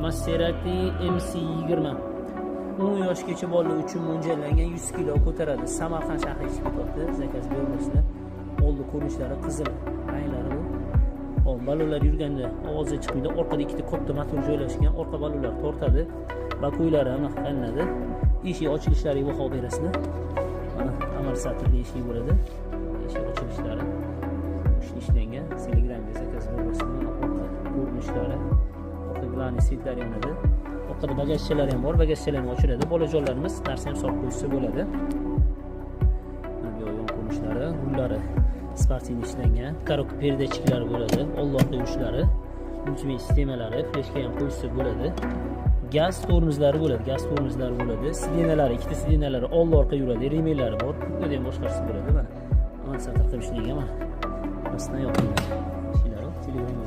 Maserati MC20. 10 yoshgacha bolalar uchun mo'ljallangan, 100 kilo ko'taradi. Samarqand shahri ichib ketyapti. Zakaz bermaslar. Oldi ko'rinishlari qizil, ranglari bu. Hop, balolar yurganda ovozi chiqmaydi. Orqada ikkita katta motor joylashgan. Orqa balolar tortadi. Bakoylari ham qilinadi. Eshik ochilishlariga baho berasizlar. Mana amortizatorli eshik bo'ladi. Eshik ochilishlari ishlangan. Telegramga zakaz bermaslar. Orqa ko'rinishlari. Orqa glani setlari yonadi. Orqada bagajchalar ham bor. Bagajchalarni ochiladi. Bolajonlarimiz narsa ham solib qo'ysa bo'ladi. Mana bu yon ko'rinishlari, rullari sportivniy ishlangan. Korobka perdachiklari bo'ladi. Olloqli yushlari, multimedia sistemalari, fleshka ham qo'ysa bo'ladi. Gaz tormozlari bo'ladi. Gaz tormozlari bo'ladi. Sidenalari, ikkita sidenalari old orqa yuradi. Remellari bor. Bunga ham boshqasi bo'ladi. Mana amortizator qilib ishlangan mana. Aslan yoqilgan. Ishlar, Telegramga